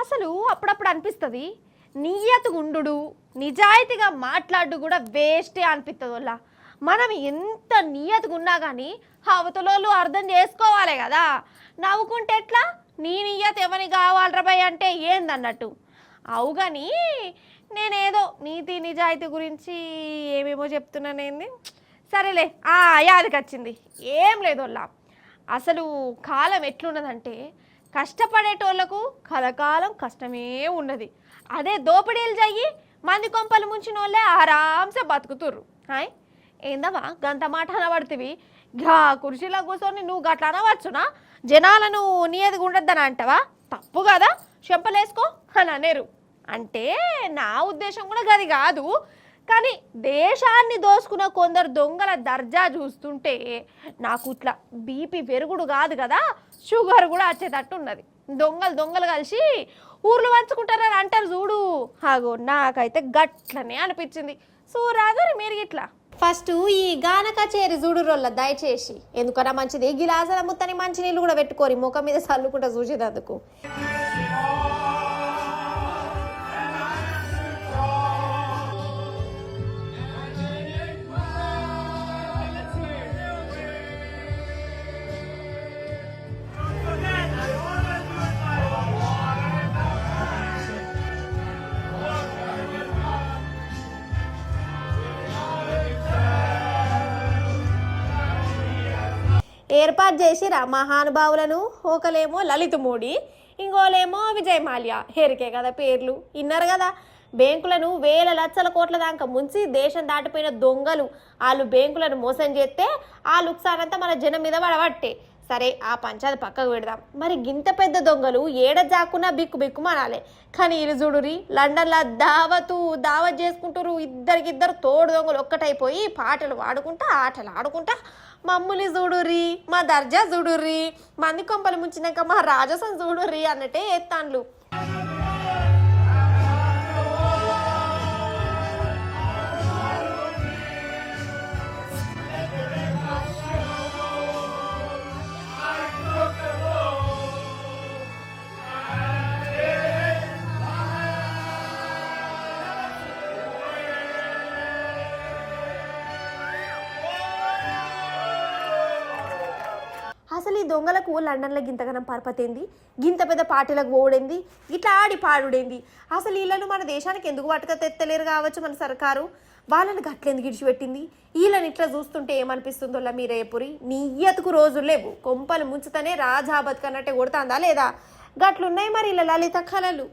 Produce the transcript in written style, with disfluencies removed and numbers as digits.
అసలు అప్పుడప్పుడు అనిపిస్తుంది నియతగుండు నిజాయితీగా మాట్లాడు కూడా వేస్టే అనిపిస్తుంది వల్ల మనం ఎంత నియతగా ఉన్నా కానీ అవతలోళ్ళు అర్థం చేసుకోవాలి కదా. నవ్వుకుంటే ఎట్లా నీ నియత ఎవరికి కావాలరా భయ్ అంటే ఏందన్నట్టు. అవు కానీ నేనేదో నీతి నిజాయితీ గురించి ఏమేమో చెప్తున్నానేంది. సరేలే యాదికి వచ్చింది. ఏం లేదు వల్ల అసలు కాలం ఎట్లున్నదంటే కష్టపడేటోళ్లకు కలకాలం కష్టమే ఉన్నది. అదే దోపిడీలు చెయ్యి మంది కొంపలు ముంచిన వాళ్ళే ఆరాంసే బతుకుతుర్రు. హాయ్ ఏందమ్మా గంత మాట అనబడుతుంది. గా కుర్చీలో కూర్చొని నువ్వు గట్లా అనవచ్చునా? జనాలను నియతిగా ఉండొద్దని అంటావా? తప్పు కదా, చెంపలేసుకో అని అనేరు. అంటే నా ఉద్దేశం కూడా గది కాదు. కానీ దేశాన్ని దోసుకున్న కొందరు దొంగల దర్జా చూస్తుంటే నాకు ఇట్లా బీపీ పెరుగుడు కాదు కదా, షుగర్ కూడా వచ్చేటట్టు ఉన్నది. దొంగలు కలిసి ఊర్లు పంచుకుంటారని అంటారు చూడు, అగో నాకైతే గట్లనే అనిపించింది. సూరాదు మీరు ఇట్లా ఫస్ట్ ఈ గాన కచేరి చూడు రోళ్ళ దయచేసి. ఎందుకన్నా మంచిది గిలాసల ముత్తని మంచి నీళ్ళు కూడా పెట్టుకోరి ముఖం మీద చల్లుకుంటా చూసేటందుకు. ఏర్పాటు చేసిరా మహానుభావులను. ఒకలేమో లలిత మోడీ, ఇంకోలేమో విజయ్ మాల్యా. హెరికే కదా పేర్లు, విన్నారు కదా. బ్యాంకులను వేల లక్షల కోట్ల దాకా ముంచి దేశం దాటిపోయిన దొంగలు వాళ్ళు బ్యాంకులను మోసం చేస్తే ఆ లుక్సానంతా మన జనం మీద పడబట్టే. సరే ఆ పంచాది పక్కకు పెడదాం. మరి గింత పెద్ద దొంగలు ఏడ జాకున్నా బిక్కు బిక్కుమనాలే. కానీ ఇరు చూడురి లండన్లో దావత్ చేసుకుంటారు. ఇద్దరికిద్దరు తోడు దొంగలు ఒక్కటైపోయి పాటలు పాడుకుంటా ఆటలు ఆడుకుంటా మమ్ముని చూడుర్రి, మా దర్జా చూడుర్రి, మంది కొంపలు ముంచినాక మా రాజసం చూడుర్రి అన్నట్టే ఎత్తాన్లు. అసలు ఈ దొంగలకు లండన్లో గింతగనం పరపతేంది, గింత పెద్ద పార్టీలకు పోవడేంది, ఇట్లా ఆడి పాడుడేంది. అసలు వీళ్ళను మన దేశానికి ఎందుకు పట్టుక తెత్తలేరు కావచ్చు మన సర్కారు. వాళ్ళని గట్లెందుకు ఇడిచిపెట్టింది. వీళ్ళని ఇట్లా చూస్తుంటే ఏమనిపిస్తుందో మీరే పురి. నియ్యతకు రోజులు లేవు, కొంపలు ముంచుతనే రాజా బతుకన్నట్టే కొడుతుందా లేదా. గట్లున్నాయి మరి ఇలా లలిత కళలు.